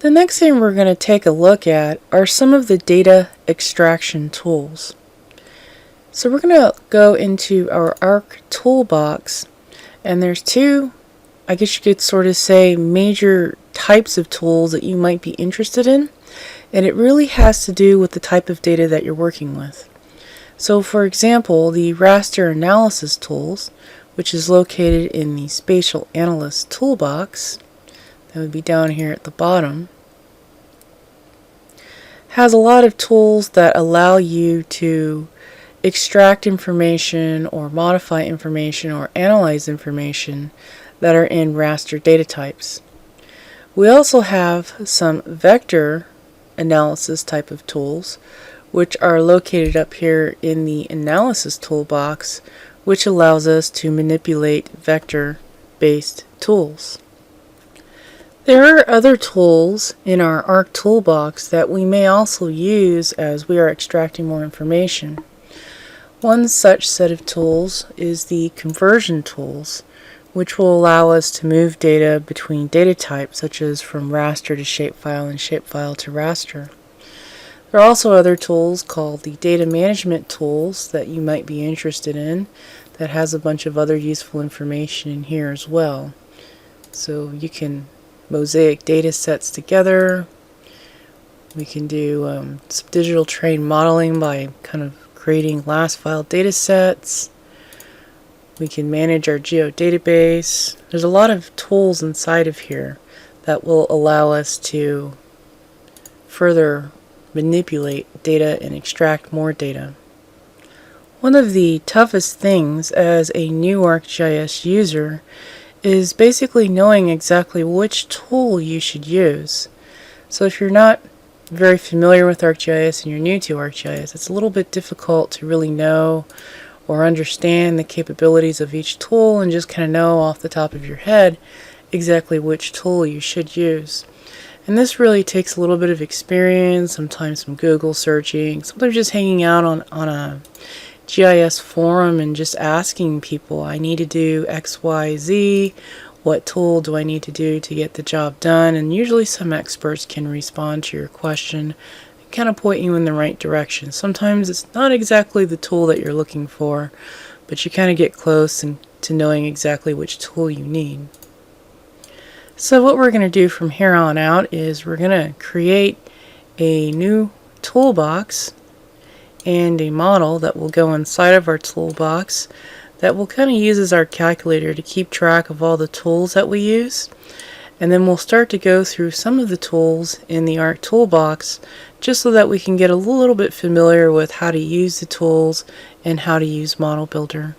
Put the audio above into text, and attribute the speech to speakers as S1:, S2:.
S1: The next thing we're going to take a look at are some of the data extraction tools. So we're going to go into our ARC toolbox, and there's two, I guess you could sort of say, major types of tools that you might be interested in, and it really has to do with the type of data that you're working with. So for example, the raster analysis tools, which is located in the spatial analyst toolbox, that would be down here at the bottom, has a lot of tools that allow you to extract information or modify information or analyze information that are in raster data types. We also have some vector analysis type of tools, which are located up here in the analysis toolbox, which allows us to manipulate vector-based tools. There are other tools in our ARC toolbox that we may also use as we are extracting more information. One such set of tools is the conversion tools, which will allow us to move data between data types, such as from raster to shapefile and shapefile to raster. There are also other tools called the data management tools that you might be interested in that has a bunch of other useful information in here as well. So you can mosaic data sets together. We can do some digital train modeling by kind of creating last file data sets. We can manage our geodatabase. There's a lot of tools inside of here that will allow us to further manipulate data and extract more data. One of the toughest things as a new ArcGIS user is basically knowing exactly which tool you should use. So if you're not very familiar with ArcGIS and you're new to ArcGIS, it's a little bit difficult to really know or understand the capabilities of each tool and just kind of know off the top of your head exactly which tool you should use. And this really takes a little bit of experience, sometimes some Google searching, sometimes just hanging out on a GIS forum and just asking people, I need to do X, Y, Z, what tool do I need to do to get the job done? And usually some experts can respond to your question and kind of point you in the right direction. Sometimes it's not exactly the tool that you're looking for, but you kind of get close to knowing exactly which tool you need. So what we're going to do from here on out is we're going to create a new toolbox and a model that will go inside of our toolbox that will kind of use as our calculator to keep track of all the tools that we use. And then we'll start to go through some of the tools in the ARC toolbox just so that we can get a little bit familiar with how to use the tools and how to use Model Builder.